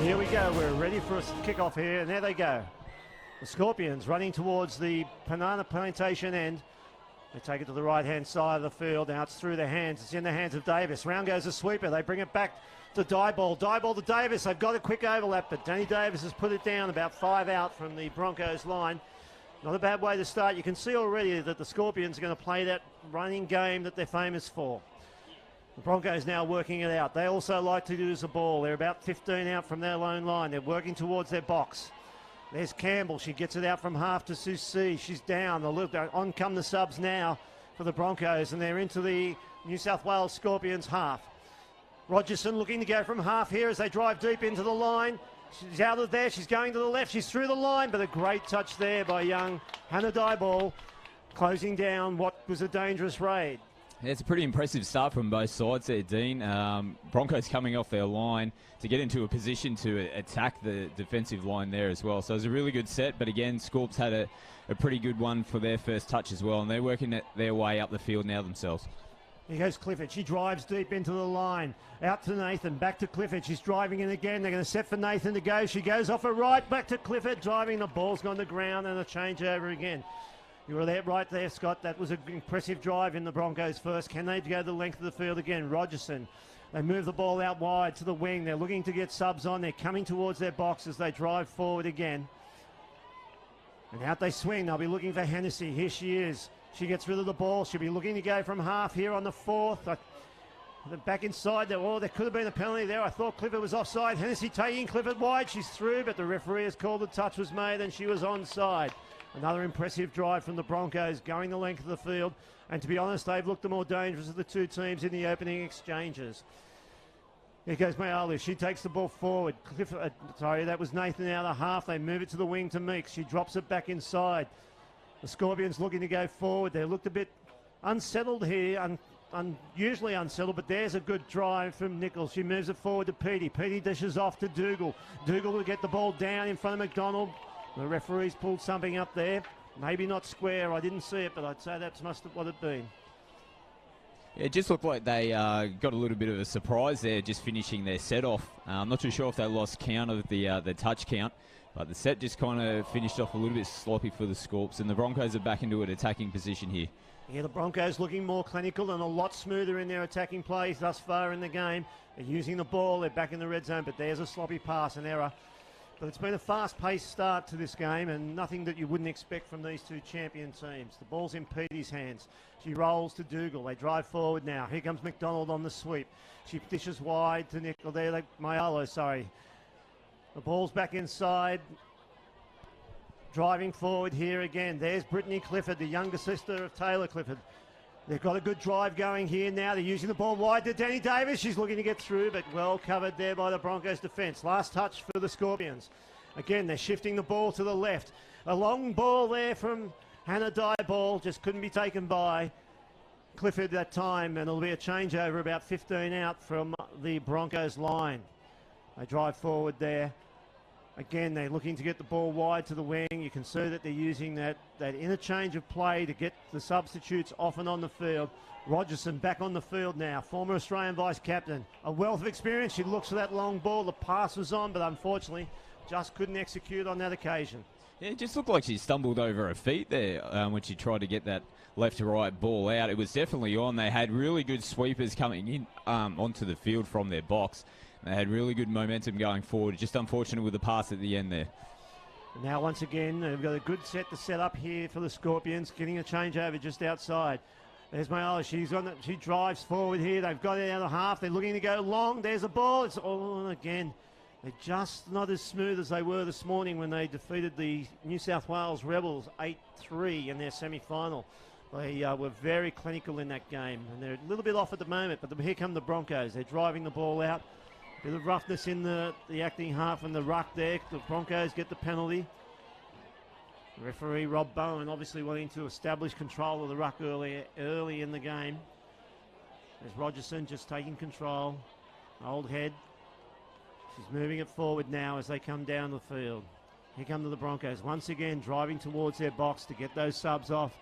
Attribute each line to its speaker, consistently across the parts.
Speaker 1: Here we go, we're ready for a kickoff here, and there they go. The Scorpions running towards the banana plantation end. They take it to the right-hand side of the field. Now it's through their hands. It's in the hands of Davis. Round goes the sweeper. They bring it back to Dieball. Dieball to Davis. They've got a quick overlap, but Danny Davis has put it down about 5 out from the Broncos line. Not a bad way to start. You can see already that the Scorpions are going to play that running game that they're famous for. The Broncos now working it out. They also like to use the ball. They're about 15 out from their lone line. They're working towards their box. There's Campbell. She gets it out from half to Susie. She's down. On come the subs now for the Broncos, and they're into the New South Wales Scorpions half. Rogerson looking to go from half here as they drive deep into the line. She's out of there. She's going to the left. She's through the line, but a great touch there by young Hannah Dieball, closing down what was a dangerous raid.
Speaker 2: Yeah, it's a pretty impressive start from both sides there, Dean. Broncos coming off their line to get into a position to attack the defensive line there as well. So it was a really good set, but again, Scorps had a pretty good one for their first touch as well, and they're working their way up the field now themselves.
Speaker 1: Here goes Clifford. She drives deep into the line. Out to Nathan. Back to Clifford. She's driving in again. They're going to set for Nathan to go. She goes off her right. Back to Clifford. Driving. The ball's gone to ground and a changeover again. You were there, right there, Scott. That was an impressive drive in the Broncos first. Can they go the length of the field again? Rogerson. They move the ball out wide to the wing. They're looking to get subs on. They're coming towards their box as they drive forward again. And out they swing. They'll be looking for Hennessy. Here she is. She gets rid of the ball. She'll be looking to go from half here on the fourth. Back inside there. Oh, there could have been a penalty there. I thought Clifford was offside. Hennessy taking Clifford wide. She's through, but the referee has called the touch was made and she was onside. Another impressive drive from the Broncos going the length of the field. And to be honest, they've looked the more dangerous of the two teams in the opening exchanges. Here goes Mayalu. She takes the ball forward. That was Nathan out of half. They move it to the wing to Meeks. She drops it back inside. The Scorpions looking to go forward. They looked a bit unsettled here, unusually unsettled, but there's a good drive from Nichols. She moves it forward to Petey. Petey dishes off to Dougal. Dougal will get the ball down in front of McDonald. The referee's pulled something up there. Maybe not square. I didn't see it, but I'd say that's must have what it been.
Speaker 2: Yeah, it just looked like they got a little bit of a surprise there, just finishing their set off. I'm not too sure if they lost count of the touch count, but the set just kind of finished off a little bit sloppy for the Scorps, and the Broncos are back into an attacking position here.
Speaker 1: Yeah, the Broncos looking more clinical and a lot smoother in their attacking plays thus far in the game. They're using the ball. They're back in the red zone, but there's a sloppy pass, an error. But it's been a fast-paced start to this game and nothing that you wouldn't expect from these two champion teams. The ball's in Petey's hands. She rolls to Dougal. They drive forward now. Here comes McDonald on the sweep. She dishes wide to Nickel. Mayalo, sorry. The ball's back inside. Driving forward here again. There's Brittany Clifford, the younger sister of Taylor Clifford. They've got a good drive going here now. They're using the ball wide to Danny Davis. She's looking to get through, but well covered there by the Broncos defence. Last touch for the Scorpions. Again, they're shifting the ball to the left. A long ball there from Hannah Dieball. Just couldn't be taken by Clifford that time, and it'll be a changeover about 15 out from the Broncos line. They drive forward there. Again, they're looking to get the ball wide to the wing. You can see that they're using that interchange of play to get the substitutes off and on the field. Rogerson back on the field now, former Australian vice-captain. A wealth of experience. She looks for that long ball. The pass was on, but unfortunately just couldn't execute on that occasion.
Speaker 2: Yeah, it just looked like she stumbled over her feet there when she tried to get that left to right ball out. It was definitely on. They had really good sweepers coming in onto the field from their box. They had really good momentum going forward. Just unfortunate with the pass at the end there.
Speaker 1: Now once again, they've got a good set to set up here for the Scorpions, getting a changeover just outside. There's Mayala. She drives forward here. They've got it out of half. They're looking to go long. There's the ball. It's all again. They're just not as smooth as they were this morning when they defeated the New South Wales Rebels 8-3 in their semi-final. They were very clinical in that game, and they're a little bit off at the moment, but here come the Broncos. They're driving the ball out. Bit of roughness in the acting half and the ruck there. The Broncos get the penalty. The referee Rob Bowen obviously wanting to establish control of the ruck early in the game. There's Rogerson just taking control. Old head. She's moving it forward now as they come down the field. Here come the Broncos once again driving towards their box to get those subs off.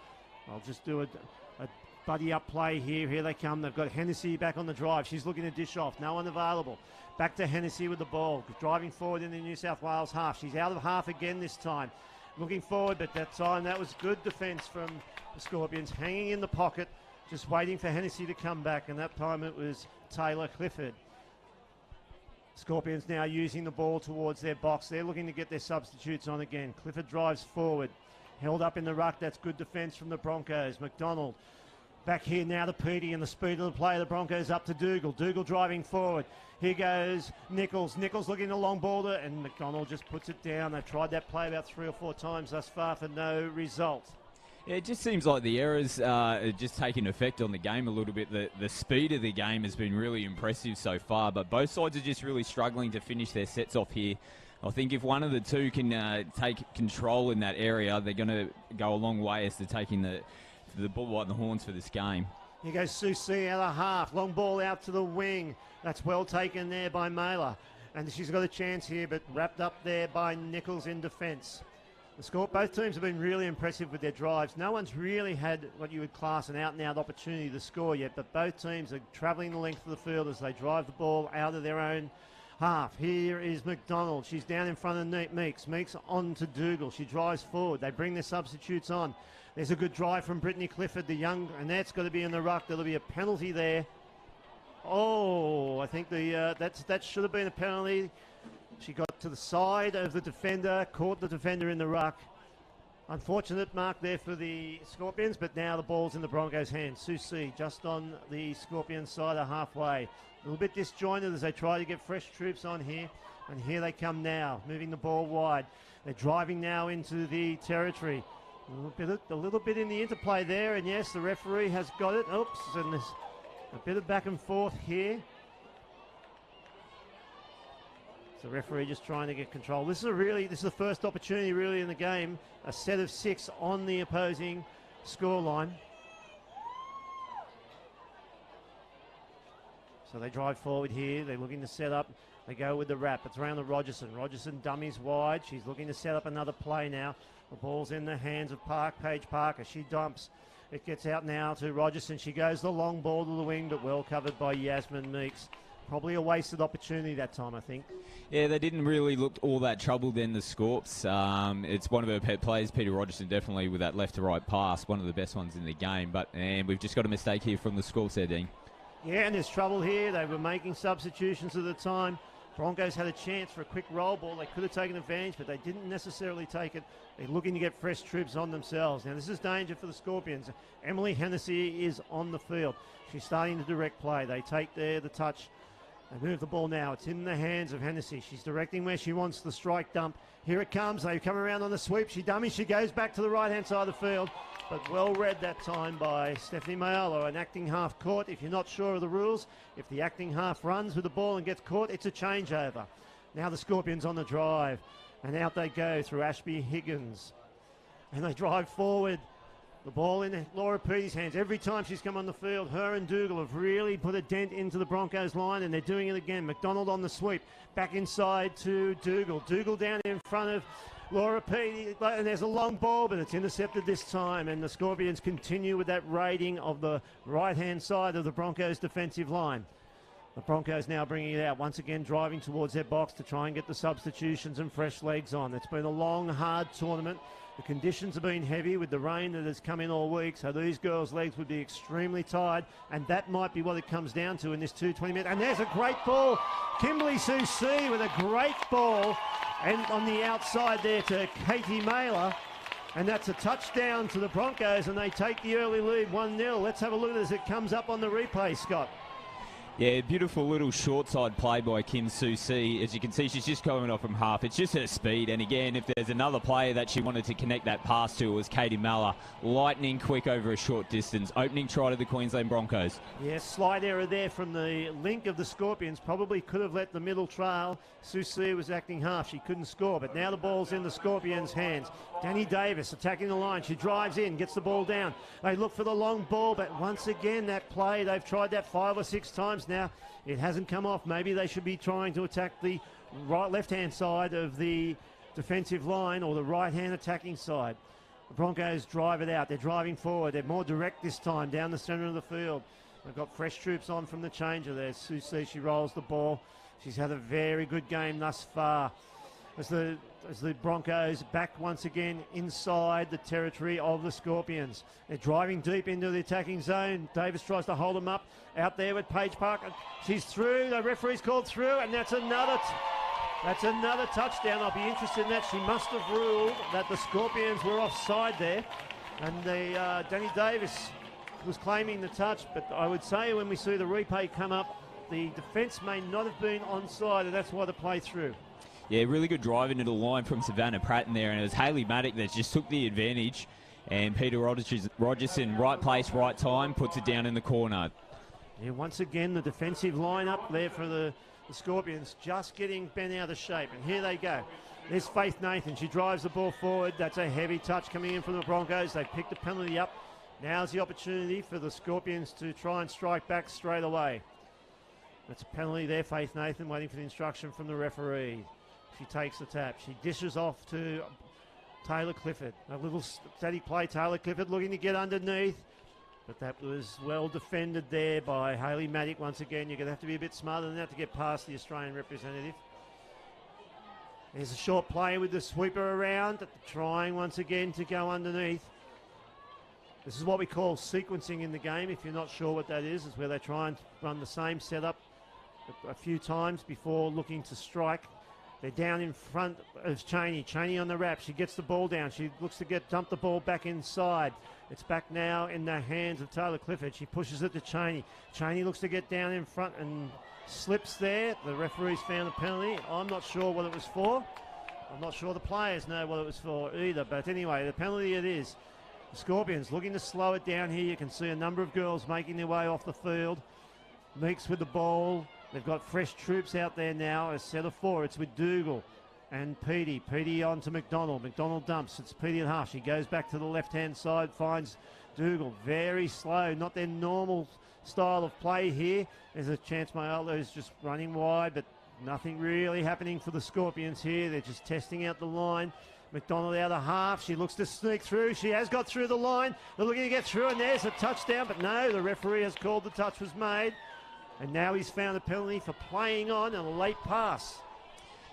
Speaker 1: I'll just do a buddy up play here. Here they come. They've got Hennessy back on the drive. She's looking to dish off. No one available. Back to Hennessy with the ball. Driving forward in the New South Wales half. She's out of half again this time. Looking forward, but that time that was good defence from the Scorpions. Hanging in the pocket, just waiting for Hennessy to come back. And that time it was Taylor Clifford. Scorpions now using the ball towards their box. They're looking to get their substitutes on again. Clifford drives forward. Held up in the ruck. That's good defence from the Broncos. McDonald back here now to Petey, and the speed of the play. The Broncos up to Dougal. Dougal driving forward. Here goes Nichols. Nichols looking at a long ball, and McDonald just puts it down. They've tried that play about 3 or 4 times thus far for no result.
Speaker 2: Yeah, it just seems like the errors are just taking effect on the game a little bit. The speed of the game has been really impressive so far, but both sides are just really struggling to finish their sets off here. I think if one of the two can take control in that area, they're going to go a long way as to taking the bull by the horns for this game.
Speaker 1: Here goes Susie out of half. Long ball out to the wing. That's well taken there by Mailer. And she's got a chance here, but wrapped up there by Nichols in defence. Both teams have been really impressive with their drives. No one's really had what you would class an out-and-out opportunity to score yet, but both teams are travelling the length of the field as they drive the ball out of their own half. Here is McDonald. She's down in front of Meeks. Meeks on to Dougal. She drives forward. They bring their substitutes on. There's a good drive from Brittany Clifford, the young, and that's got to be in the ruck. There'll be a penalty there. Oh, I think that should have been a penalty. She got to the side of the defender, caught the defender in the ruck. Unfortunate mark there for the Scorpions, but now the ball's in the Broncos' hands. Susie just on the Scorpions' side of halfway. A little bit disjointed as they try to get fresh troops on here. And here they come now, moving the ball wide. They're driving now into the territory. A little bit in the interplay there, and yes, the referee has got it. Oops, and there's a bit of back and forth here. So the referee just trying to get control. This is the first opportunity really in the game. A set of 6 on the opposing scoreline. So they drive forward here. They're looking to set up. They go with the wrap. It's around the Rogerson. Rogerson dummies wide. She's looking to set up another play now. The ball's in the hands of Paige Parker. She dumps. It gets out now to Rogerson. She goes the long ball to the wing, but well covered by Yasmin Meeks. Probably a wasted opportunity that time, I think.
Speaker 2: Yeah, they didn't really look all that troubled in the Scorps. It's one of her pet plays, Peter Rogerson, definitely with that left to right pass, one of the best ones in the game. And we've just got a mistake here from the Scorps there, Dean.
Speaker 1: Yeah, and there's trouble here. They were making substitutions at the time. Broncos had a chance for a quick roll ball. They could have taken advantage, but they didn't necessarily take it. They're looking to get fresh troops on themselves. Now, this is danger for the Scorpions. Emily Hennessy is on the field. She's starting to direct play. They take the touch. They move the ball now. It's in the hands of Hennessy. She's directing where she wants the strike dump. Here it comes. They come around on the sweep. She dummies. She goes back to the right-hand side of the field. But well read that time by Stephanie Maiolo. An acting half caught. If you're not sure of the rules, if the acting half runs with the ball and gets caught, it's a changeover. Now the Scorpions on the drive. And out they go through Ashby Higgins. And they drive forward. The ball in Laura Petey's hands. Every time she's come on the field, her and Dougal have really put a dent into the Broncos line, and they're doing it again. McDonald on the sweep. Back inside to Dougal. Dougal down in front of Laura Petey, and there's a long ball, but it's intercepted this time, and the Scorpions continue with that raiding of the right-hand side of the Broncos' defensive line. The Broncos now bringing it out, once again driving towards their box to try and get the substitutions and fresh legs on. It's been a long, hard tournament. The conditions have been heavy with the rain that has come in all week, so these girls' legs would be extremely tired, and that might be what it comes down to in this 220 minutes. And there's a great ball. Kimberly Susie with a great ball, and on the outside there to Katie Mailer. And that's a touchdown to the Broncos, and they take the early lead 1-0. Let's have a look at it as it comes up on the replay, Scott.
Speaker 2: Yeah, beautiful little short side play by Kim Susie. As you can see, she's just coming off from half. It's just her speed. And again, if there's another player that she wanted to connect that pass to, it was Katie Miller. Lightning quick over a short distance. Opening try to the Queensland Broncos.
Speaker 1: Yes, slight error there from the link of the Scorpions. Probably could have let the middle trail. Susie was acting half. She couldn't score. But now the ball's in the Scorpions' hands. Danny Davis attacking the line. She drives in, gets the ball down. They look for the long ball, but once again, that play, they've tried that 5 or 6 times now. It hasn't come off. Maybe they should be trying to attack the left-hand side of the defensive line or the right-hand attacking side. The Broncos drive it out. They're driving forward. They're more direct this time down the centre of the field. They've got fresh troops on from the changer there. Susie, she rolls the ball. She's had a very good game thus far. As the Broncos back once again inside the territory of the Scorpions. They're driving deep into the attacking zone. Davis tries to hold them up out there with Paige Parker. She's through. The referee's called through, and that's another touchdown. I'll be interested in that. She must have ruled that the Scorpions were offside there, and Danny Davis was claiming the touch. But I would say when we see the replay come up, the defence may not have been onside, and that's why the play through.
Speaker 2: Yeah, really good drive into the line from Savannah Pratt in there, and it was Hayley Maddock that just took the advantage, and Peter Rogerson, right place, right time, puts it down in the corner.
Speaker 1: Yeah, once again, the defensive line up there for the Scorpions just getting bent out of shape, and here they go. There's Faith Nathan. She drives the ball forward. That's a heavy touch coming in from the Broncos. They've picked the penalty up. Now's the opportunity for the Scorpions to try and strike back straight away. That's a penalty there, Faith Nathan, waiting for the instruction from the referee. She takes the tap. She dishes off to Taylor Clifford. A little steady play. Taylor Clifford looking to get underneath. But that was well defended there by Hayley Maddock. Once again, you're going to have to be a bit smarter than that to get past the Australian representative. There's a short play with the sweeper around. Trying once again to go underneath. This is what we call sequencing in the game. If you're not sure what that is where they try and run the same setup a few times before looking to strike. They're down in front of Cheney. Cheney on the wrap. She gets the ball down. She looks to dump the ball back inside. It's back now in the hands of Taylor Clifford. She pushes it to Cheney. Cheney looks to get down in front and slips there. The referee's found a penalty. I'm not sure what it was for. I'm not sure the players know what it was for either. But anyway, the penalty it is. The Scorpions looking to slow it down here. You can see a number of girls making their way off the field. Meeks with the ball. They've got fresh troops out there now. A set of four. It's with Dougal and Petey. Petey on to McDonald. McDonald dumps. It's Petey at half. She goes back to the left-hand side, finds Dougal. Very slow. Not their normal style of play here. There's a chance Mayolo is just running wide, but nothing really happening for the Scorpions here. They're just testing out the line. McDonald out of half. She looks to sneak through. She has got through the line. They're looking to get through, and there's a touchdown. But no, the referee has called the touch was made. And now he's found a penalty for playing on and a late pass.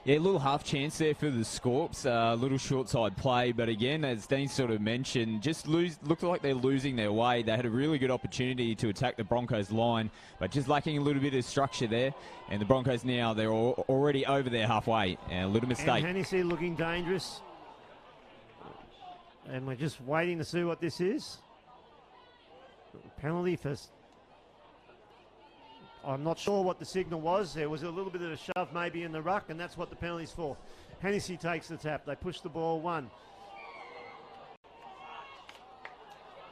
Speaker 2: Yeah, a little half chance there for the Scorps. A little short side play. But again, as Dean sort of mentioned, looked like they're losing their way. They had a really good opportunity to attack the Broncos line, but just lacking a little bit of structure there. And the Broncos now, they're already over there halfway. And a little mistake.
Speaker 1: And Hennessy looking dangerous. And we're just waiting to see what this is. Penalty for... I'm not sure what the signal was. There was a little bit of a shove maybe in the ruck, and that's what the penalty's for. Hennessy takes the tap. They push the ball one.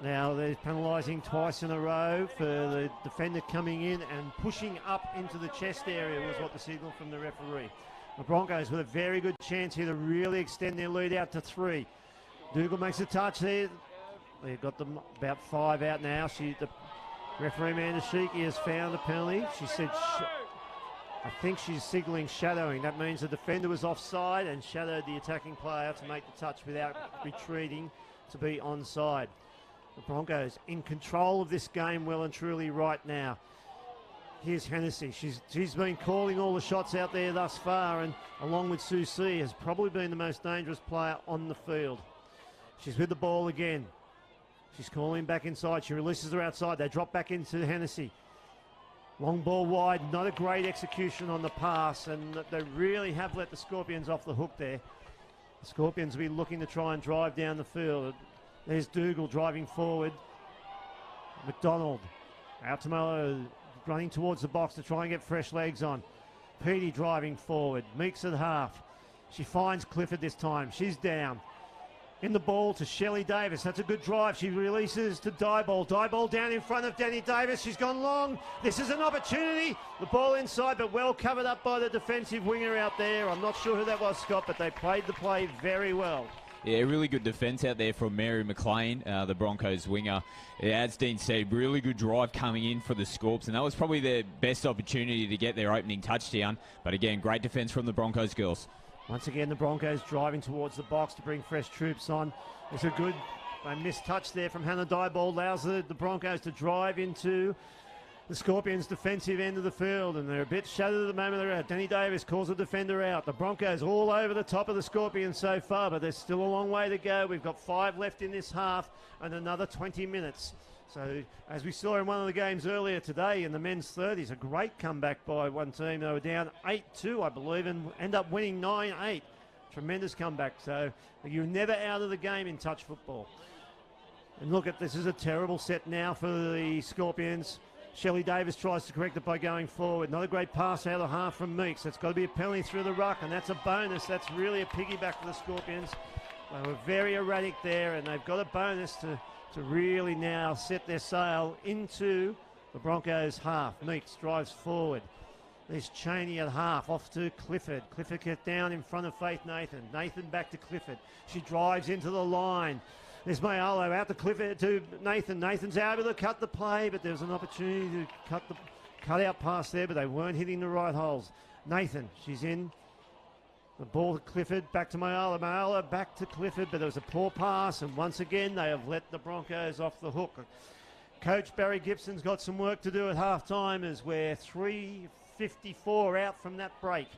Speaker 1: Now they're penalising twice in a row for the defender coming in and pushing up into the chest area was what the signal from the referee. The Broncos with a very good chance here to really extend their lead out to 3. Dougal makes a touch there. They've got them about 5 out now. The referee Amanda Sheikey has found a penalty. She said, I think she's signalling shadowing. That means the defender was offside and shadowed the attacking player to make the touch without retreating to be onside. The Broncos in control of this game well and truly right now. Here's Hennessy. She's been calling all the shots out there thus far, and along with Sue C, has probably been the most dangerous player on the field. She's with the ball again. She's calling back inside. She releases her outside. They drop back into Hennessy. Long ball wide. Not a great execution on the pass, and they really have let the Scorpions off the hook there. The Scorpions will be looking to try and drive down the field. There's Dougal driving forward. McDonald out to Mello, running towards the box to try and get fresh legs on. Petey driving forward. Meeks at half. She finds Clifford this time. She's down. In the ball to Shelley Davis. That's a good drive. She releases to Diebold. Diebold down in front of Danny Davis. She's gone long. This is an opportunity. The ball inside, but well covered up by the defensive winger out there. I'm not sure who that was, Scott, but they played the play very well.
Speaker 2: Yeah, really good defence out there from Mary McLean, the Broncos winger. Yeah, as Dean said, really good drive coming in for the Scorps, and that was probably their best opportunity to get their opening touchdown. But again, great defence from the Broncos girls.
Speaker 1: Once again, the Broncos driving towards the box to bring fresh troops on. It's a good missed touch there from Hannah Diebold, allows the Broncos to drive into the Scorpions' defensive end of the field, and they're a bit shattered at the moment. They're out. Danny Davis calls the defender out. The Broncos all over the top of the Scorpions so far, but there's still a long way to go. We've got 5 left in this half and another 20 minutes. So, as we saw in one of the games earlier today in the men's 30s, a great comeback by one team. They were down 8-2, I believe, and end up winning 9-8. Tremendous comeback. So, you're never out of the game in touch football. And look at this, is a terrible set now for the Scorpions. Shelley Davis tries to correct it by going forward. Not a great pass out of half from Meeks. That's got to be a penalty through the ruck, and that's a bonus. That's really a piggyback for the Scorpions. They were very erratic there, and they've got a bonus to really now set their sail into the Broncos' half. Meeks drives forward. There's Cheney at half, off to Clifford. Clifford gets down in front of Faith Nathan. Nathan back to Clifford. She drives into the line. There's Mayalo out to Clifford to Nathan. Nathan's able to cut the play, but there's an opportunity to cut out pass there, but they weren't hitting the right holes. Nathan, she's in. The ball to Clifford, back to Mayalo. Mayalo back to Clifford, but there was a poor pass, and once again they have let the Broncos off the hook. Coach Barry Gibson's got some work to do at halftime as we're 3:54 out from that break.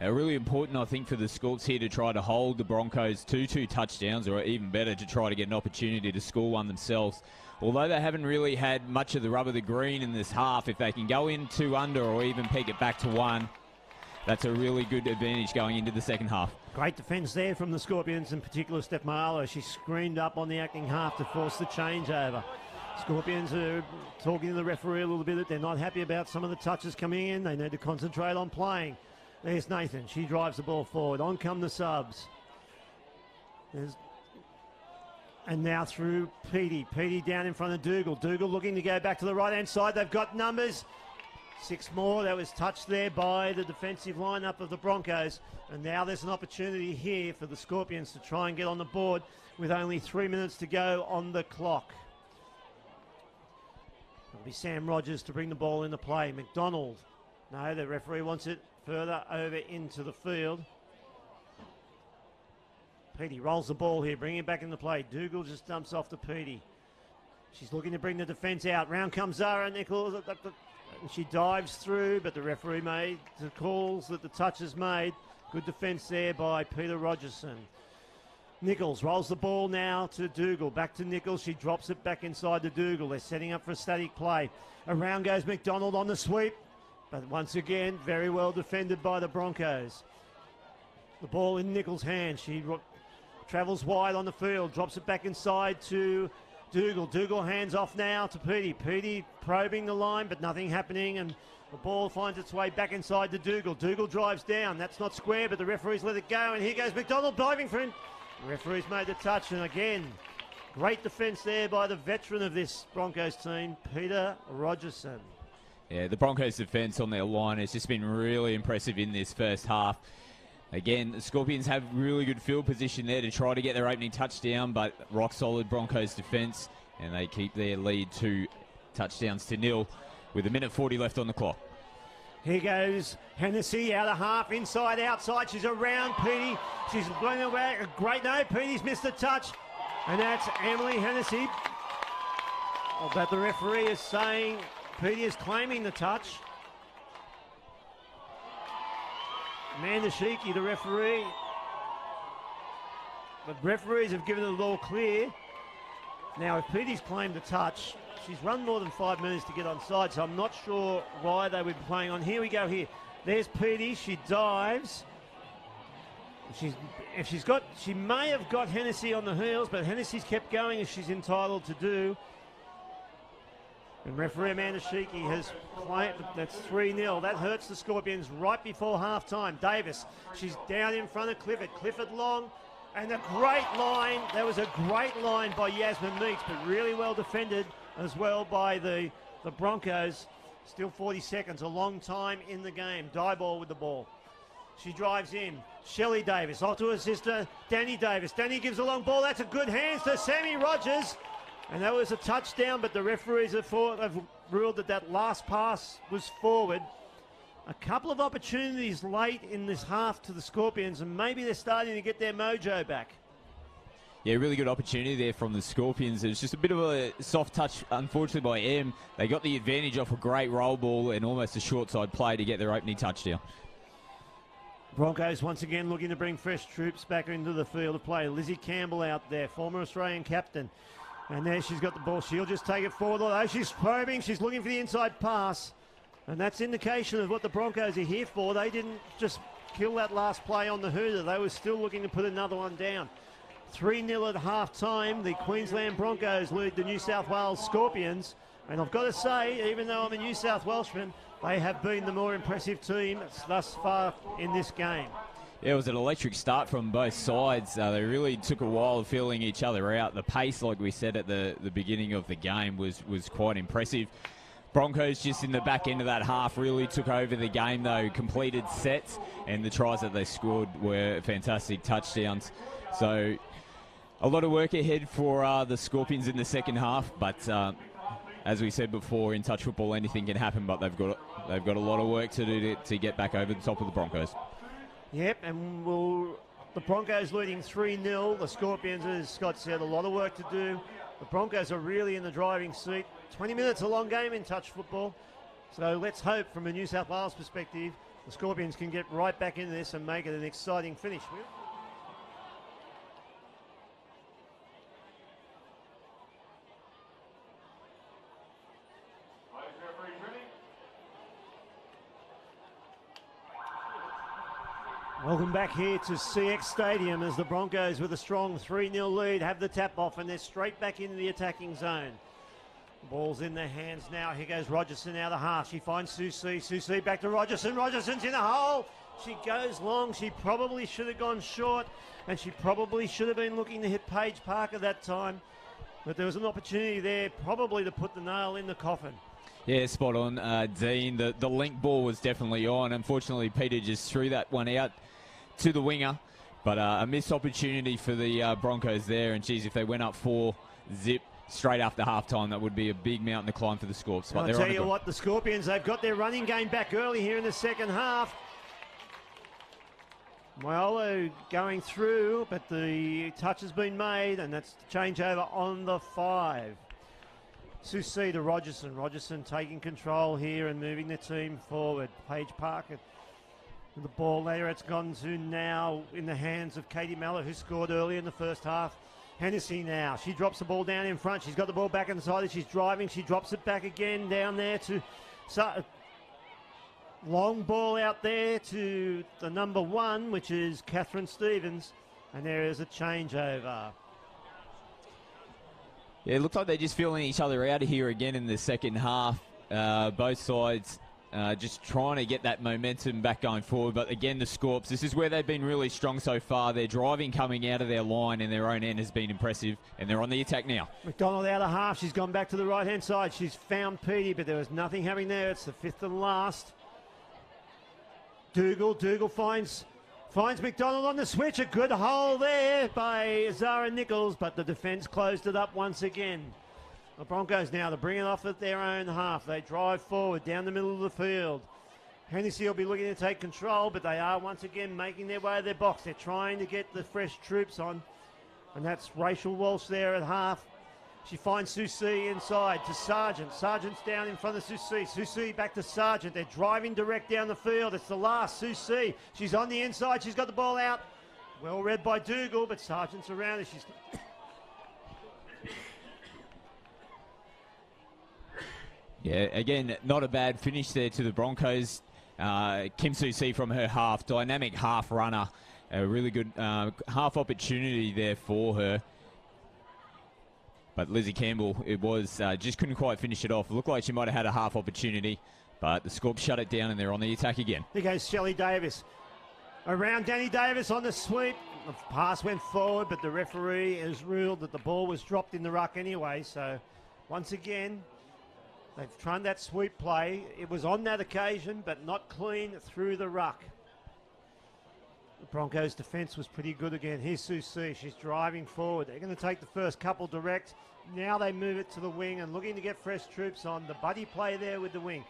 Speaker 2: Really important, I think, for the Scorps here to try to hold the Broncos to 2 touchdowns, or even better, to try to get an opportunity to score one themselves. Although they haven't really had much of the rub of the green in this half, if they can go in 2 under or even peg it back to 1, that's a really good advantage going into the second half.
Speaker 1: Great defence there from the Scorpions, in particular Steph Mayalo. She screamed up on the acting half to force the changeover. Scorpions are talking to the referee a little bit that they're not happy about some of the touches coming in. They need to concentrate on playing. There's Nathan. She drives the ball forward. On come the subs. And now through Petey. Petey down in front of Dougal. Dougal looking to go back to the right-hand side. They've got numbers. 6 more. That was touched there by the defensive lineup of the Broncos. And now there's an opportunity here for the Scorpions to try and get on the board with only 3 minutes to go on the clock. It'll be Sam Rogers to bring the ball into play. McDonald. No, the referee wants it further over into the field. Petey rolls the ball here, bringing it back into play. Dougal just dumps off to Petey. She's looking to bring the defence out. Round comes Zara Nichols. She dives through, but the referee made the calls that the touch is made. Good defence there by Peter Rogerson. Nichols rolls the ball now to Dougal. Back to Nichols. She drops it back inside to Dougal. They're setting up for a static play. Around goes McDonald on the sweep. But once again, very well defended by the Broncos. The ball in Nichols' hand. She travels wide on the field, drops it back inside to Dougal. Dougal hands off now to Petey. Petey probing the line, but nothing happening, and the ball finds its way back inside to Dougal. Dougal drives down. That's not square, but the referee's let it go, and here goes McDonald diving for him. The referee's made the touch, and again, great defence there by the veteran of this Broncos team, Peter Rogerson.
Speaker 2: Yeah, the Broncos' defence on their line has just been really impressive in this first half. Again, the Scorpions have really good field position there to try to get their opening touchdown, but rock-solid Broncos defence, and they keep their lead 2 touchdowns to 0 with 1:40 left on the clock.
Speaker 1: Here goes Hennessy out of half, inside, outside. She's around Petey. She's going away. Great, no, Petey's missed the touch, and that's Emily Hennessy. But the referee is saying Petey is claiming the touch. Amanda Sheikey, the referee. The referees have given it all clear. Now, if Petey's claimed the touch, she's run more than 5 minutes to get on side, so I'm not sure why they would be playing on. Here we go here. There's Petey. She dives. She may have got Hennessy on the heels, but Hennessy's kept going as she's entitled to do. And referee Amanda Sheikey has claimed that's 3-0. That hurts the Scorpions right before halftime. Davis, she's down in front of Clifford. Clifford long, and a great line. That was a great line by Yasmin Meeks, but really well defended as well by the Broncos. Still 40 seconds, a long time in the game. Diebold with the ball. She drives in. Shelley Davis off to her sister, Danny Davis. Danny gives a long ball. That's a good hands to Sammy Rogers. And that was a touchdown, but the referees have ruled that last pass was forward. A couple of opportunities late in this half to the Scorpions, and maybe they're starting to get their mojo back.
Speaker 2: Yeah, really good opportunity there from the Scorpions. It was just a bit of a soft touch, unfortunately, by M. They got the advantage off a great roll ball and almost a short side play to get their opening touchdown.
Speaker 1: Broncos once again looking to bring fresh troops back into the field of play. Lizzie Campbell out there, former Australian captain. And there she's got the ball. She'll just take it forward. Although she's probing, she's looking for the inside pass. And that's indication of what the Broncos are here for. They didn't just kill that last play on the hooter. They were still looking to put another one down. 3-0 at half-time. The Queensland Broncos lead the New South Wales Scorpions. And I've got to say, even though I'm a New South Welshman, they have been the more impressive team thus far in this game.
Speaker 2: Yeah, it was an electric start from both sides. They really took a while of feeling each other out. The pace, like we said at the beginning of the game, was quite impressive. Broncos just in the back end of that half really took over the game, though, completed sets, and the tries that they scored were fantastic touchdowns. So a lot of work ahead for the Scorpions in the second half, but as we said before, in touch football, anything can happen, but they've got a lot of work to do to get back over the top of the Broncos.
Speaker 1: Yep, and the Broncos leading 3-0. The Scorpions, as Scott said, a lot of work to do. The Broncos are really in the driving seat. 20 minutes, a long game in touch football. So let's hope, from a New South Wales perspective, the Scorpions can get right back into this and make it an exciting finish. Welcome back here to CX Stadium as the Broncos, with a strong 3-0 lead, have the tap off, and they're straight back into the attacking zone. Ball's in their hands now. Here goes Rogerson out of half. She finds Susie. Susie back to Rogerson. Rogerson's in a hole. She goes long. She probably should have gone short, and she probably should have been looking to hit Paige Parker that time. But there was an opportunity there probably to put the nail in the coffin.
Speaker 2: Yeah, spot on, Dean. The link ball was definitely on. Unfortunately, Peter just threw that one out to the winger, but a missed opportunity for the Broncos there. And geez, if they went up 4-0 straight after halftime, that would be a big mountain to climb for the Scorps.
Speaker 1: But I'll tell you what, the Scorpions, they've got their running game back early here in the second half. Well, going through, but the touch has been made, and that's the changeover on the 5. Susie to Rogerson. Rogerson taking control here and moving the team forward. Paige Parker with the ball there. It's gone to now in the hands of Katie Mallet, who scored early in the first half. Hennessy now. She drops the ball down in front. She's got the ball back inside. She's driving. She drops it back again down there to... long ball out there to the number 1, which is Catherine Stevens. And there is a changeover.
Speaker 2: Yeah, it looks like they're just feeling each other out here again in the second half. Both sides just trying to get that momentum back going forward. But again, the Scorps, this is where they've been really strong so far. Their driving coming out of their line in their own end has been impressive, and they're on the attack now. McDonald
Speaker 1: out of half. She's gone back to the right-hand side. She's found Petey, but there was nothing happening there. It's the 5th and last. Dougal finds McDonald on the switch. A good hole there by Zara Nichols, but the defence closed it up once again. The Broncos now, to bring it off at their own half. They drive forward down the middle of the field. Hennessy will be looking to take control, but they are once again making their way to their box. They're trying to get the fresh troops on, and that's Rachel Walsh there at half. She finds Susie inside to Sargent. Sargent's down in front of Susie. Susie back to Sargent. They're driving direct down the field. It's the last Susie. She's on the inside. She's got the ball out. Well read by Dougal, but Sargent's around her. She's...
Speaker 2: Yeah, again, not a bad finish there to the Broncos. Kim Susie from her half, dynamic half runner. A really good half opportunity there for her. But Lizzie Campbell, it was, just couldn't quite finish it off. It looked like she might have had a half opportunity, but the Scorps shut it down and they're on the attack again.
Speaker 1: Here goes Shelley Davis. Around Danny Davis on the sweep. The pass went forward, but the referee has ruled that the ball was dropped in the ruck anyway. So once again, they've tried that sweep play. It was on that occasion, but not clean through the ruck. The Broncos' defence was pretty good again. Here's Susie. She's driving forward. They're going to take the first couple direct. Now they move it to the wing and looking to get fresh troops on. The buddy play there with the wing.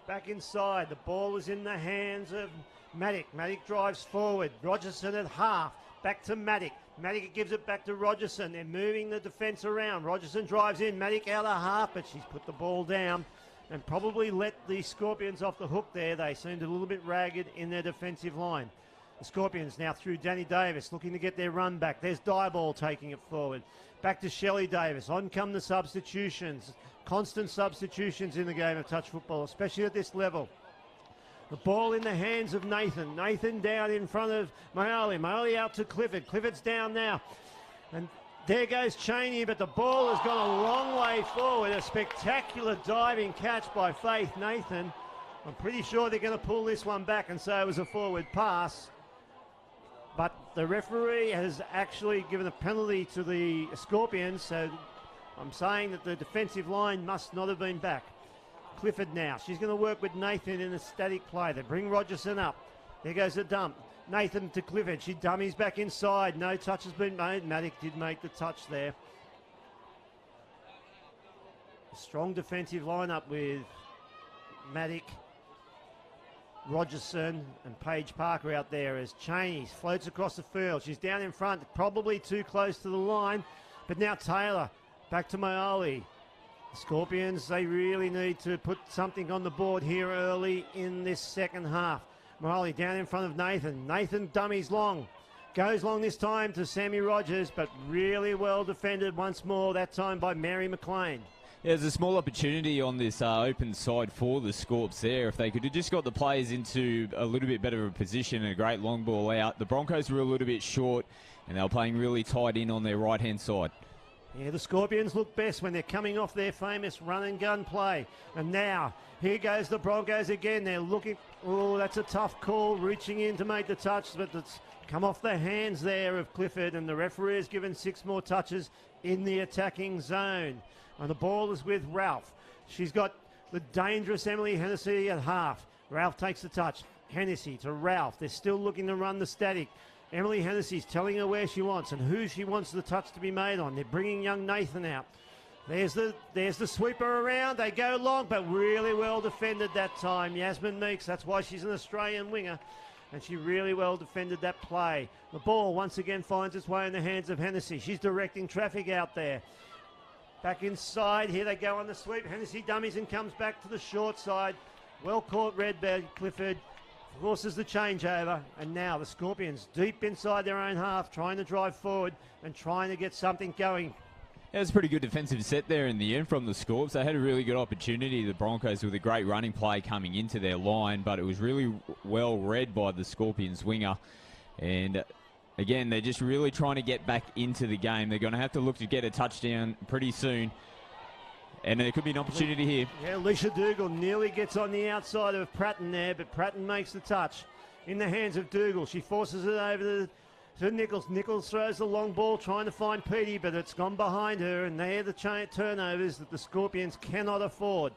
Speaker 1: back inside. The ball is in the hands of Maddock. Maddock drives forward. Rogerson at half. Back to Maddock. Maddock gives it back to Rogerson. They're moving the defence around. Rogerson drives in. Maddock out of half, but she's put the ball down and probably let the Scorpions off the hook there. They seemed a little bit ragged in their defensive line. The Scorpions now through Danny Davis, looking to get their run back. There's Dieball taking it forward. Back to Shelley Davis. On come the substitutions. Constant substitutions in the game of touch football, especially at this level. The ball in the hands of Nathan. Nathan down in front of Mayali. Mayali out to Clifford. Clifford's down now. And there goes Cheney, but the ball has gone a long way forward. A spectacular diving catch by Faith Nathan. I'm pretty sure they're going to pull this one back and say it was a forward pass. But the referee has actually given a penalty to the Scorpions, so I'm saying that the defensive line must not have been back. Clifford now. She's going to work with Nathan in a static play. They bring Rogerson up. There goes a dump. Nathan to Clifford. She dummies back inside. No touch has been made. Maddock did make the touch there. A strong defensive lineup with Maddock, Rogerson and Paige Parker out there as Cheney floats across the field. She's down in front, probably too close to the line. But now Taylor back to Mayali. The Scorpions, they really need to put something on the board here early in this second half. Mayali down in front of Nathan. Nathan dummies long. Goes long this time to Sammy Rogers, but really well defended once more, that time by Mary McLean.
Speaker 2: Yeah, there's a small opportunity on this open side for the Scorps there. If they could have just got the players into a little bit better of a position and a great long ball out. The Broncos were a little bit short and they were playing really tight in on their right-hand side.
Speaker 1: Yeah, the Scorpions look best when they're coming off their famous run and gun play. And now, here goes the Broncos again. They're looking, oh, that's a tough call, reaching in to make the touch, but it's come off the hands there of Clifford, and the referee has given 6 more touches in the attacking zone. And the ball is with Ralph. She's got the dangerous Emily Hennessy at half. Ralph takes the touch. Hennessy to Ralph. They're still looking to run the static. Emily Hennessy's telling her where she wants and who she wants the touch to be made on. They're bringing young Nathan out. There's the sweeper around. They go long, but really well defended that time. Yasmin Meeks, that's why she's an Australian winger. And she really well defended that play. The ball once again finds its way in the hands of Hennessy. She's directing traffic out there. Back inside, here they go on the sweep. Hennessy dummies and comes back to the short side. Well caught Redbird, Clifford. Forces the changeover, and now the Scorpions deep inside their own half, trying to drive forward and trying to get something going.
Speaker 2: Yeah, it was a pretty good defensive set there in the end from the Scorps. They had a really good opportunity, the Broncos, with a great running play coming into their line, but it was really well read by the Scorpions winger. And again, they're just really trying to get back into the game. They're going to have to look to get a touchdown pretty soon. And there could be an opportunity here.
Speaker 1: Yeah, Alicia Dougal nearly gets on the outside of Pratton there, but Pratton makes the touch in the hands of Dougal. She forces it over to Nichols. Nichols throws the long ball trying to find Petey, but it's gone behind her, and they're the turnovers that the Scorpions cannot afford.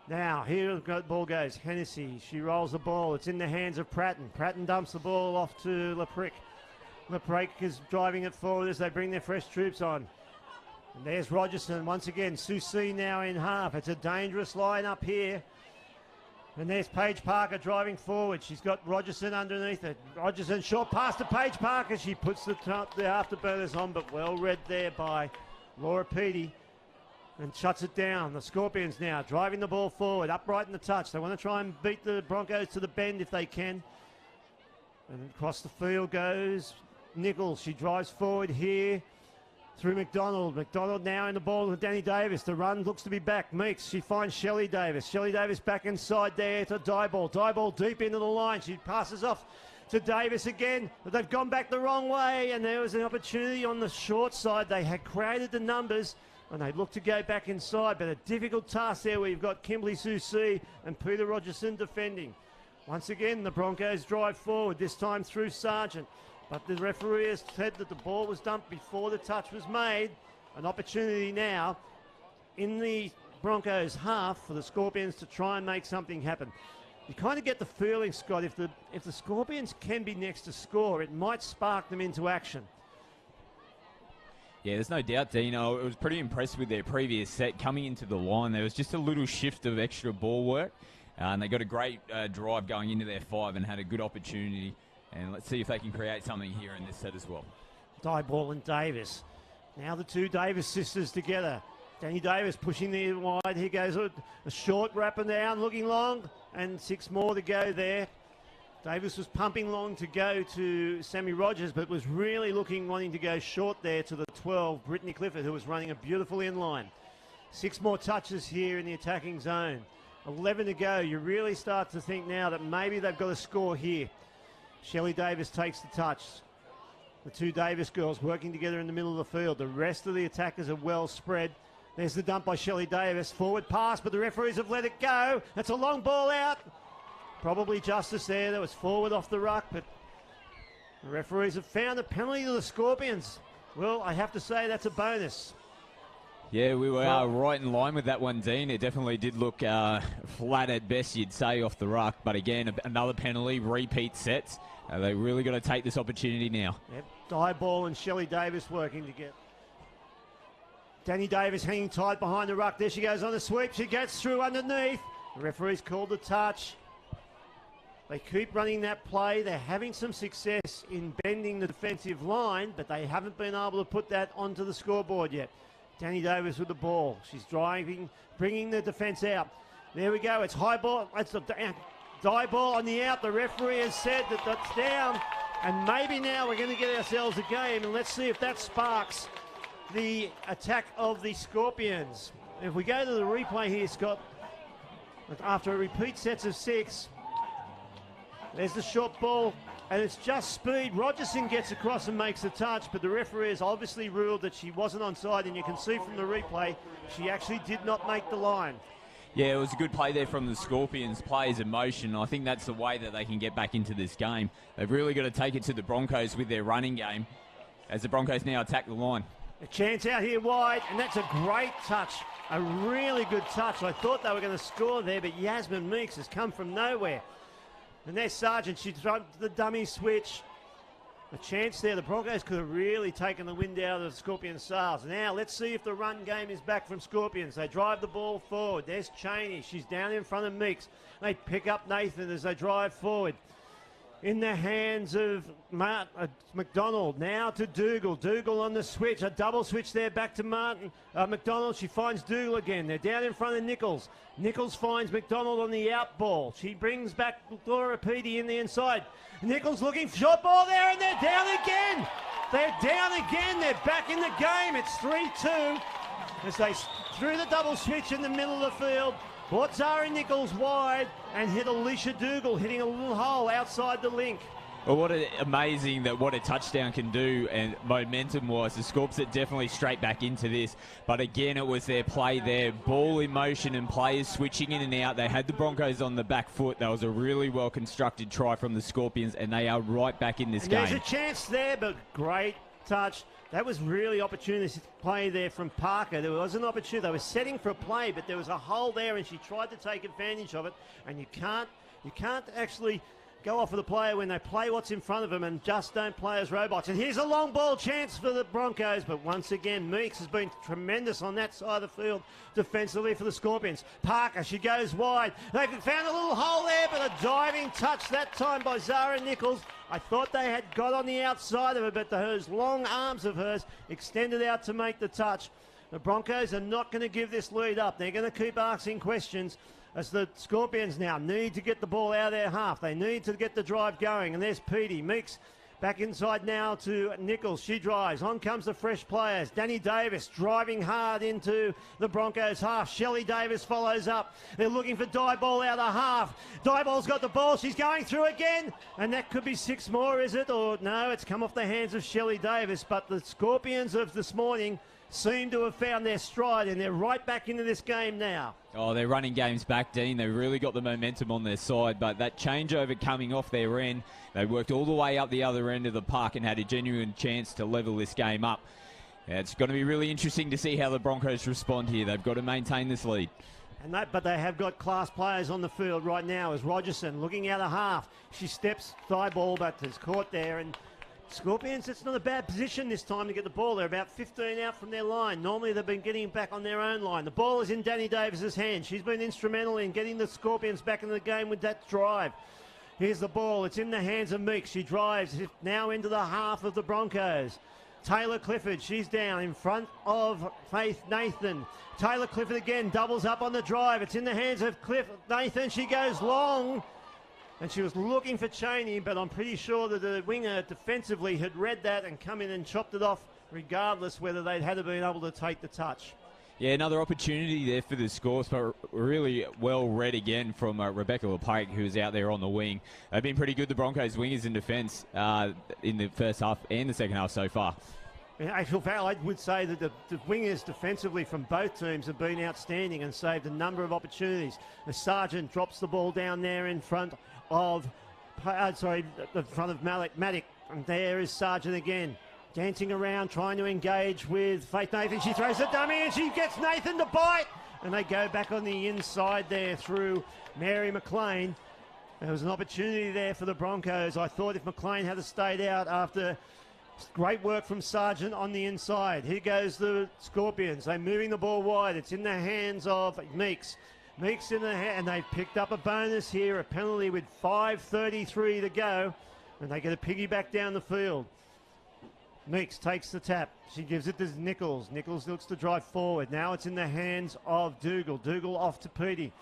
Speaker 1: Now, here the ball goes. Hennessy, she rolls the ball. It's in the hands of Pratton. Pratton dumps the ball off to LaPrick. LaPrick is driving it forward as they bring their fresh troops on. And there's Rogerson once again. Susie now in half. It's a dangerous line up here. And there's Paige Parker driving forward. She's got Rogerson underneath it. Rogerson short pass to Paige Parker. She puts the afterburners on, but well read there by Laura Petey. And shuts it down. The Scorpions now driving the ball forward, upright in the touch. They want to try and beat the Broncos to the bend if they can. And across the field goes Nichols. She drives forward here through McDonald. McDonald now in the ball with Danny Davis. The run looks to be back. Meeks, she finds Shelley Davis. Shelley Davis back inside there to Dieball. Dieball deep into the line. She passes off to Davis again, but they've gone back the wrong way, and there was an opportunity on the short side. They had created the numbers, and they look to go back inside, but a difficult task there where you've got Kimberly Susie and Peter Rogerson defending. Once again, the Broncos drive forward, this time through Sargent. But the referee has said that the ball was dumped before the touch was made. An opportunity now in the Broncos half for the Scorpions to try and make something happen. You kind of get the feeling, Scott, if the Scorpions can be next to score, it might spark them into action.
Speaker 2: Yeah, there's no doubt, Dino. I was pretty impressed with their previous set. Coming into the line, there was just a little shift of extra ball work. And they got a great drive going into their 5 and had a good opportunity. And let's see if they can create something here in this set as well.
Speaker 1: Dieball and Davis. Now the two Davis sisters together. Danny Davis pushing the wide. Here goes a short wrapping down, looking long. And 6 more to go there. Davis was pumping long to go to Sammy Rogers, but was really wanting to go short there to the 12, Brittany Clifford, who was running a beautiful inline. 6 more touches here in the attacking zone. 11 to go. You really start to think now that maybe they've got a score here. Shelley Davis takes the touch. The two Davis girls working together in the middle of the field. The rest of the attackers are well spread. There's the dump by Shelley Davis. Forward pass, but the referees have let it go. That's a long ball out. Probably justice there. That was forward off the ruck, but the referees have found a penalty to the Scorpions. Well, I have to say that's a bonus.
Speaker 2: Yeah, we were right in line with that one, Dean. It definitely did look flat at best, you'd say, off the ruck. But again, another penalty, repeat sets. They really got to take this opportunity now.
Speaker 1: Yep, Dieball and Shelley Davis working together. Danny Davis hanging tight behind the ruck. There she goes on the sweep. She gets through underneath. The referee's called the touch. They keep running that play. They're having some success in bending the defensive line, but they haven't been able to put that onto the scoreboard yet. Danny Davis with the ball. She's driving, bringing the defence out. There we go. It's high ball. It's a die ball on the out. The referee has said that that's down. And maybe now we're going to get ourselves a game. And let's see if that sparks the attack of the Scorpions. If we go to the replay here, Scott, after a repeat sets of 6, there's the short ball. And it's just speed. Rogerson gets across and makes the touch, but the referee has obviously ruled that she wasn't onside, and you can see from the replay, she actually did not make the line.
Speaker 2: Yeah, it was a good play there from the Scorpions. Players in motion. I think that's the way that they can get back into this game. They've really got to take it to the Broncos with their running game, as the Broncos now attack the line.
Speaker 1: A chance out here wide, and that's a great touch. A really good touch. I thought they were going to score there, but Yasmin Meeks has come from nowhere. And there's Sargent. She tried the dummy switch. A chance there. The Broncos could have really taken the wind out of the Scorpion sails. Now let's see if the run game is back from Scorpions. They drive the ball forward. There's Cheney. She's down in front of Meeks. They pick up Nathan as they drive forward. In the hands of McDonald. Now to Dougal. Dougal on the switch. A double switch there back to McDonald. She finds Dougal again. They're down in front of Nichols. Nichols finds McDonald on the out ball. She brings back Laura Petey in the inside. Nichols looking for short ball there, and they're down again. They're down again. They're back in the game. It's 3-2 as they threw the double switch in the middle of the field. Brought Zara Nichols wide and hit Alicia Dougal, hitting a little hole outside the link.
Speaker 2: Well, what amazing that what a touchdown can do, and momentum-wise, the Scorps are definitely straight back into this. But again, it was their play there, ball in motion and players switching in and out. They had the Broncos on the back foot. That was a really well-constructed try from the Scorpions, and they are right back in this game.
Speaker 1: There's a chance there, but great touch. That was really opportunistic play there from Parker. There was an opportunity. They were setting for a play, but there was a hole there, and she tried to take advantage of it. And you can't actually go off of the player when they play what's in front of them and just don't play as robots. And here's a long ball chance for the Broncos, but once again, Meeks has been tremendous on that side of the field defensively for the Scorpions. Parker, she goes wide. They found a little hole there, but a diving touch that time by Zara Nichols. I thought they had got on the outside of it, but those long arms of hers extended out to make the touch. The Broncos are not going to give this lead up. They're going to keep asking questions as the Scorpions now need to get the ball out of their half. They need to get the drive going. And there's Petey. Meeks back inside now to Nichols. She drives. On comes the fresh players. Danny Davis driving hard into the Broncos half. Shelley Davis follows up. They're looking for Dieball out of half. Dieball's got the ball. She's going through again. And that could be 6 more, is it? Or no, it's come off the hands of Shelley Davis. But the Scorpions of this morning seem to have found their stride, and they're right back into this game now.
Speaker 2: Oh, they're running games back, Dean. They've really got the momentum on their side, but that changeover coming off their end, they worked all the way up the other end of the park and had a genuine chance to level this game up. Yeah, it's going to be really interesting to see how the Broncos respond here. They've got to maintain this lead.
Speaker 1: But they have got class players on the field right now as Rogerson looking out of half. She steps thigh ball, but is caught there, and Scorpions, it's not a bad position this time to get the ball. They're about 15 out from their line. Normally they've been getting back on their own line. The ball is in Danny Davis's hand. She's been instrumental in getting the Scorpions back in the game with that drive. Here's the ball. It's in the hands of Meeks. She drives now into the half of the Broncos. Taylor Clifford, she's down in front of Faith Nathan. Taylor Clifford again doubles up on the drive. It's in the hands of Nathan. She goes long. And she was looking for Cheney, but I'm pretty sure that the winger defensively had read that and come in and chopped it off, regardless whether they'd had been able to take the touch.
Speaker 2: Yeah, another opportunity there for the Scores, but really well read again from Rebecca LePike, who was out there on the wing. They've been pretty good, the Broncos wingers in defence in the first half and the second half so far.
Speaker 1: In actual fact, I would say that the wingers defensively from both teams have been outstanding and saved a number of opportunities. The Sargent drops the ball down there in front of, the front of Maddock. And there is Sargent again, dancing around, trying to engage with Faith Nathan. She throws a dummy and she gets Nathan to bite. And they go back on the inside there through Mary McLean. There was an opportunity there for the Broncos. I thought if McLean had stayed out after great work from Sargent on the inside. Here goes the Scorpions. They're moving the ball wide. It's in the hands of Meeks. Meeks in the hand, and they've picked up a bonus here, a penalty with 5:33 to go, and they get a piggyback down the field. Meeks takes the tap. She gives it to Nichols. Nichols looks to drive forward. Now it's in the hands of Dougal. Dougal off to Petey.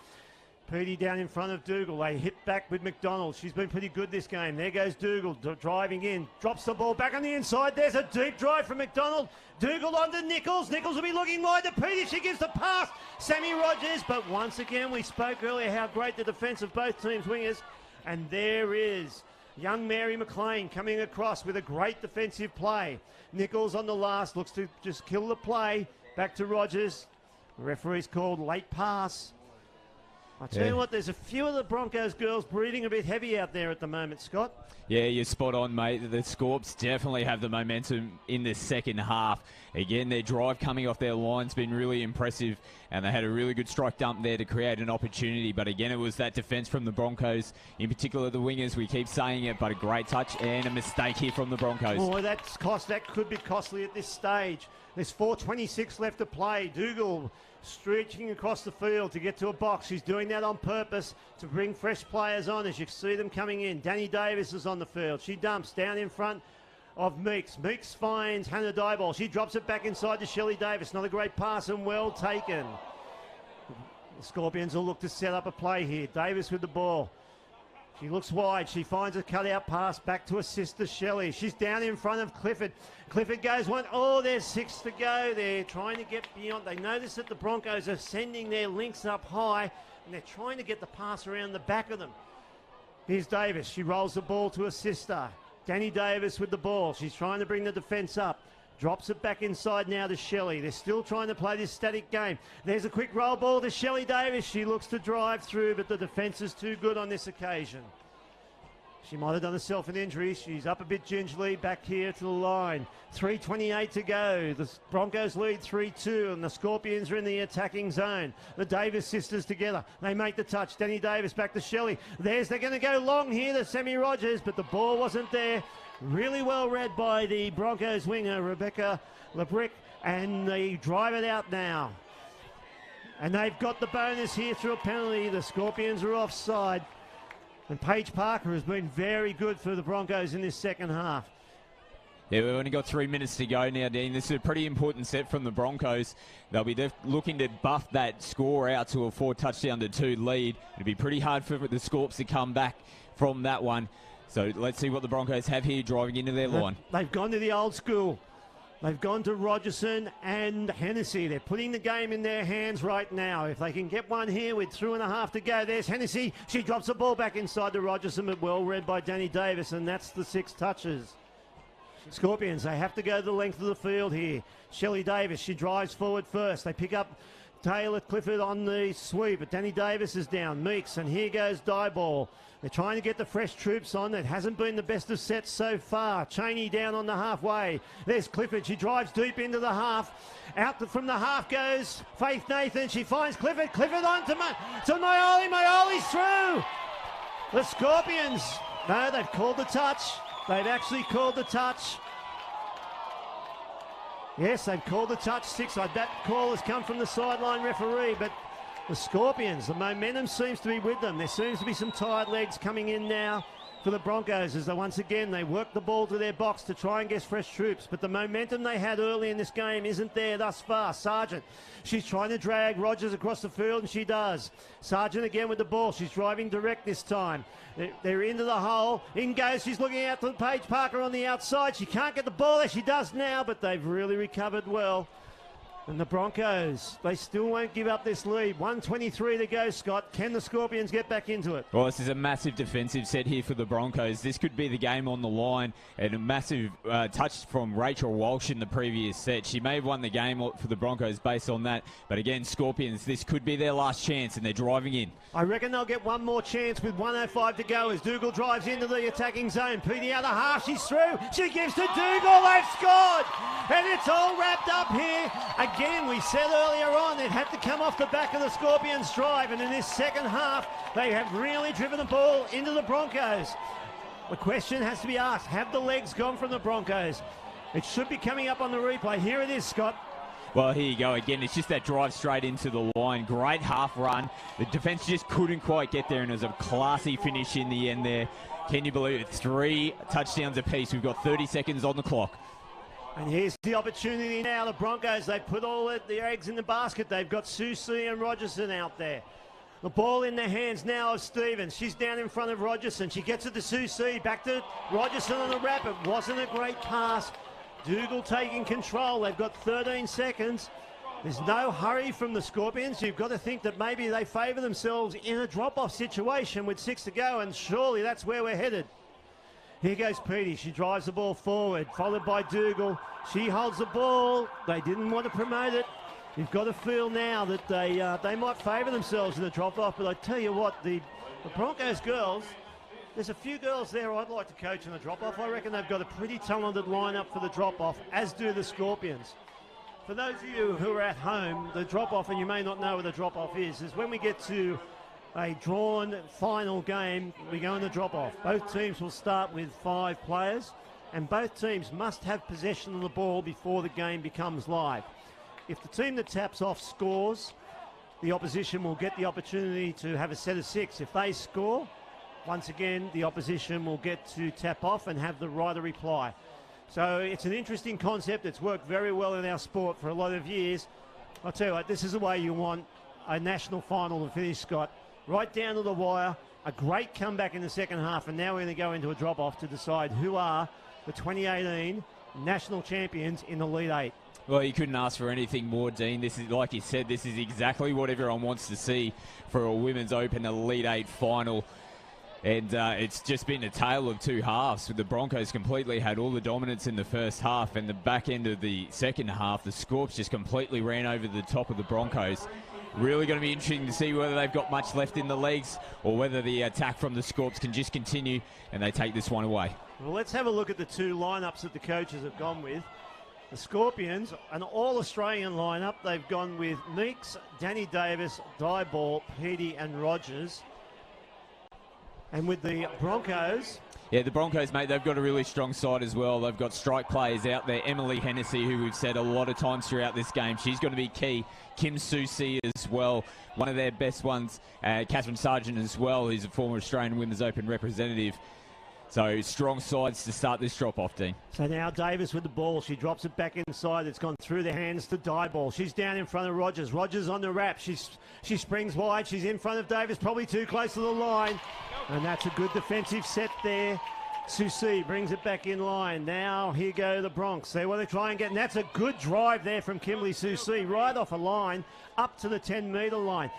Speaker 1: Petey down in front of Dougal. They hit back with McDonald. She's been pretty good this game. There goes Dougal driving in. Drops the ball back on the inside. There's a deep drive from McDonald. Dougal onto Nichols. Nichols will be looking wide to Petey. She gives the pass. Sammy Rogers. But once again, we spoke earlier how great the defence of both teams' wingers. And there is young Mary McLean coming across with a great defensive play. Nichols on the last looks to just kill the play. Back to Rogers. The referee's called late pass. I tell you what, there's a few of the Broncos girls breathing a bit heavy out there at the moment, Scott. Yeah,
Speaker 2: you're spot on, mate. The Scorps definitely have the momentum in the second half. Again, their drive coming off their line's been really impressive, and they had a really good strike dump there to create an opportunity. But again, it was that defence from the Broncos, in particular the wingers. We keep saying it, but a great touch and a mistake here from the Broncos.
Speaker 1: Oh, that could be costly at this stage. There's 4:26 left to play. Dougal stretching across the field to get to a box. She's doing that on purpose to bring fresh players on as you see them coming in. Danny Davis is on the field. She dumps down in front of Meeks. Meeks finds Hannah Diebol. She drops it back inside to Shelley Davis. Not a great pass and well taken. The Scorpions will look to set up a play here. Davis with the ball. She looks wide. She finds a cutout pass back to her sister Shelley. She's down in front of Clifford. Clifford goes one. Oh, there's 6 to go. They're trying to get beyond. They notice that the Broncos are sending their links up high, and they're trying to get the pass around the back of them. Here's Davis. She rolls the ball to her sister. Danny Davis with the ball. She's trying to bring the defence up. Drops it back inside now to Shelley. They're still trying to play this static game. There's a quick roll ball to Shelley Davis. She looks to drive through, but the defence is too good on this occasion. She might have done herself an injury. She's up a bit gingerly, back here to the line. 3:28 to go. The Broncos lead 3-2, and the Scorpions are in the attacking zone. The Davis sisters together. They make the touch. Danny Davis back to Shelley. They're going to go long here to Sammy Rogers, but the ball wasn't there. Really well read by the Broncos winger, Rebecca LeBrick, and they drive it out now. And they've got the bonus here through a penalty. The Scorpions are offside. And Paige Parker has been very good for the Broncos in this second half.
Speaker 2: Yeah, we've only got 3 minutes to go now, Dean. This is a pretty important set from the Broncos. They'll be looking to buff that score out to a 4-touchdown-to-2 lead. It'll be pretty hard for the Scorps to come back from that one. So let's see what the Broncos have here driving into their line.
Speaker 1: They've gone to the old school. They've gone to Rogerson and Hennessy. They're putting the game in their hands right now. If they can get one here with 2.5 to go, there's Hennessy. She drops the ball back inside to Rogerson, but well read by Danny Davis, and that's the 6 touches. Scorpions, they have to go the length of the field here. Shelley Davis, she drives forward first. They pick up Taylor Clifford on the sweep, but Danny Davis is down. Meeks, and here goes Diebol. They're trying to get the fresh troops on. It hasn't been the best of sets so far. Cheney down on the halfway. There's Clifford. She drives deep into the half. From the half goes Faith Nathan. She finds Clifford. Clifford on to Maioli. Maioli's through. The Scorpions, no, they've called the touch. They've actually called the touch. Yes, they've called the touch 6. That call has come from the sideline referee, but the Scorpions, the momentum seems to be with them. There seems to be some tired legs coming in now for the Broncos as they once again they work the ball to their box to try and get fresh troops, but the momentum they had early in this game isn't there thus far. Sargent, she's trying to drag Rogers across the field, and she does. Sargent again with the ball. She's driving direct this time. They're into the hole. In goes. She's looking out to Paige Parker on the outside. She can't get the ball there. She does now, but they've really recovered well. And the Broncos, they still won't give up this lead. 1:23 to go, Scott. Can the Scorpions get back into it?
Speaker 2: Well, this is a massive defensive set here for the Broncos. This could be the game on the line, and a massive touch from Rachel Walsh in the previous set. She may have won the game for the Broncos based on that, but again, Scorpions, this could be their last chance, and they're driving in.
Speaker 1: I reckon they'll get one more chance with 1:05 to go as Dougal drives into the attacking zone. Petey out the half, she's through. She gives to Dougal, they've scored! And it's all wrapped up here. Again, we said earlier on it had to come off the back of the Scorpions' drive, and in this second half, they have really driven the ball into the Broncos. The question has to be asked, have the legs gone from the Broncos? It should be coming up on the replay. Here it is, Scott.
Speaker 2: Well, here you go again. It's just that drive straight into the line. Great half run. The defence just couldn't quite get there, and it was a classy finish in the end there. Can you believe it? 3 touchdowns apiece. We've got 30 seconds on the clock.
Speaker 1: And here's the opportunity now. The Broncos, they put all their eggs in the basket. They've got Susie and Rogerson out there. The ball in the hands now of Stevens. She's down in front of Rogerson. She gets it to Susie. Back to Rogerson on the wrap. It wasn't a great pass. Dougal taking control. They've got 13 seconds. There's no hurry from the Scorpions. You've got to think that maybe they favour themselves in a drop-off situation with 6 to go, and surely that's where we're headed. Here goes Petey. She drives the ball forward, followed by Dougal. She holds the ball. They didn't want to promote it. You've got to feel now that they might favour themselves in the drop-off, but I tell you what, the Broncos girls, there's a few girls there I'd like to coach in the drop-off. I reckon they've got a pretty talented lineup for the drop-off, as do the Scorpions. For those of you who are at home, the drop-off, and you may not know what the drop-off is when we get to a drawn final game, we go in the drop-off. Both teams will start with 5 players, and both teams must have possession of the ball before the game becomes live. If the team that taps off scores, the opposition will get the opportunity to have a set of 6. If they score, once again, the opposition will get to tap off and have the right of reply. So it's an interesting concept. It's worked very well in our sport for a lot of years. I'll tell you what, this is the way you want a national final to finish, Scott. Right down to the wire, a great comeback in the second half, and now we're going to go into a drop-off to decide who are the 2018 national champions in the Elite 8.
Speaker 2: Well, you couldn't ask for anything more, Dean. This is, like you said, this is exactly what everyone wants to see for a Women's Open Elite 8 final. And it's just been a tale of 2 halves. The Broncos completely had all the dominance in the first half, and the back end of the second half, the Scorps just completely ran over the top of the Broncos. Really going to be interesting to see whether they've got much left in the legs or whether the attack from the Scorps can just continue and they take this one away.
Speaker 1: Well, let's have a look at the 2 lineups that the coaches have gone with. The Scorpions, an all-Australian lineup. They've gone with Meeks, Danny Davis, Di Ball, Petey and Rogers. And with the Broncos...
Speaker 2: Yeah, the Broncos, mate, they've got a really strong side as well. They've got strike players out there. Emily Hennessy, who we've said a lot of times throughout this game, she's going to be key. Kim Susie as well, one of their best ones. Catherine Sargent as well, who's a former Australian Women's Open representative. So strong sides to start this drop-off, Dean.
Speaker 1: So now Davis with the ball. She drops it back inside. It's gone through the hands to Dieball. She's down in front of Rogers. Rogers on the wrap. She springs wide. She's in front of Davis, probably too close to the line. And that's a good defensive set there. Susie brings it back in line. Now here go the Bronx. They want to try and get, and that's a good drive there from Kimberly Susie, right off a line up to the 10-metre line.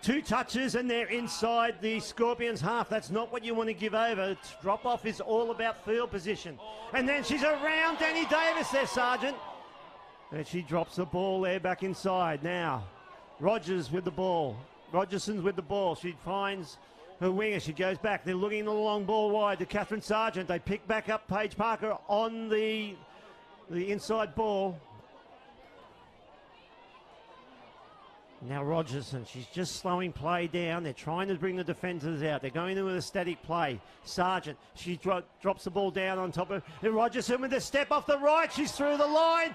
Speaker 1: 2 touches and they're inside the Scorpions half. That's not what you want to give over. Drop-off is all about field position. And then she's around Danny Davis there, Sargent. And she drops the ball there back inside. Now, Rogers with the ball. Rogerson's with the ball. She finds her winger. She goes back. They're looking at the long ball wide to Catherine Sargent. They pick back up Paige Parker on the inside ball. Now Rogerson, she's just slowing play down. They're trying to bring the defenders out. They're going into a static play. Sargent, she drops the ball down on top of Rogerson with a step off the right. She's through the line.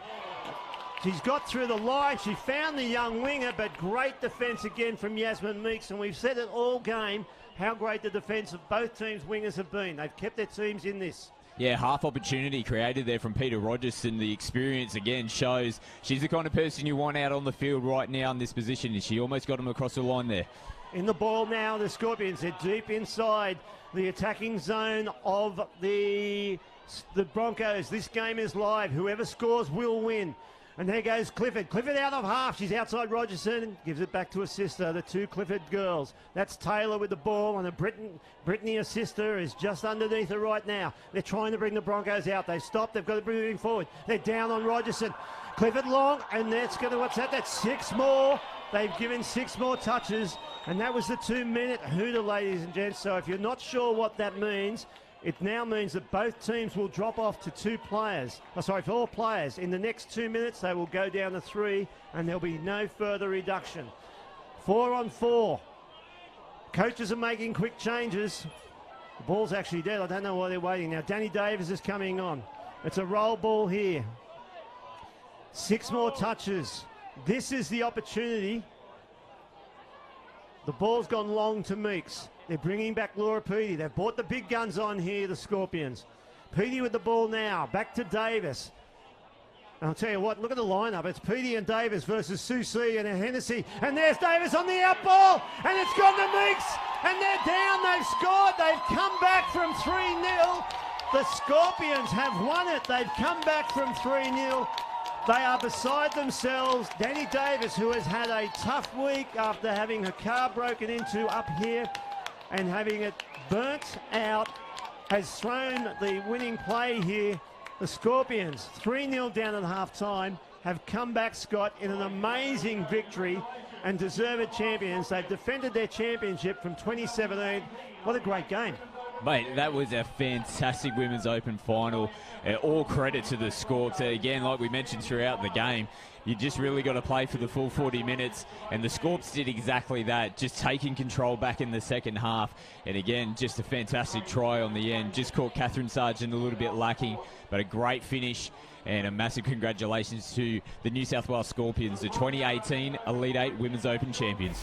Speaker 1: She's got through the line. She found the young winger, but great defence again from Yasmin Meeks. And we've said it all game how great the defence of both teams' wingers have been. They've kept their teams in this.
Speaker 2: Yeah, half opportunity created there from Peter Rogerson. The experience again shows she's the kind of person you want out on the field right now in this position, and she almost got him across the line there.
Speaker 1: In the ball now, the Scorpions, they're deep inside the attacking zone of the Broncos. This game is live. Whoever scores will win. And there goes Clifford. Clifford out of half. She's outside Rogerson. Gives it back to her sister, the two Clifford girls. That's Taylor with the ball, and the Brittany, her sister, is just underneath her right now. They're trying to bring the Broncos out. They've stopped. They've got to bring moving forward. They're down on Rogerson. Clifford long, and that's going to, what's that? That's 6 more. They've given 6 more touches, and that was the 2-minute hooter, ladies and gents. So if you're not sure what that means, it now means that both teams will drop off to 4 players. In the next 2 minutes, they will go down to 3, and there'll be no further reduction. 4 on 4. Coaches are making quick changes. The ball's actually dead. I don't know why they're waiting. Now, Danny Davis is coming on. It's a roll ball here. 6 more touches. This is the opportunity. The ball's gone long to Meeks. They're bringing back Laura Peaty. They've brought the big guns on here, the Scorpions. Peaty with the ball now. Back to Davis. And I'll tell you what, look at the lineup. It's Peaty and Davis versus Susie and Hennessy. And there's Davis on the out ball. And it's gone to Meeks. And they're down. They've scored. They've come back from 3-0. The Scorpions have won it. They've come back from 3-0. They are beside themselves. Danny Davis, who has had a tough week after having her car broken into up here and having it burnt out, has thrown the winning play here. The Scorpions, 3-0 down at half-time, have come back, Scott, in an amazing victory and deserved champions. They've defended their championship from 2017. What a great game.
Speaker 2: Mate, that was a fantastic Women's Open final. All credit to the Scorps. Again, like we mentioned throughout the game, you just really got to play for the full 40 minutes. And the Scorps did exactly that, just taking control back in the second half. And again, just a fantastic try on the end. Just caught Catherine Sargent a little bit lacking, but a great finish. And a massive congratulations to the New South Wales Scorpions, the 2018 Elite 8 Women's Open champions.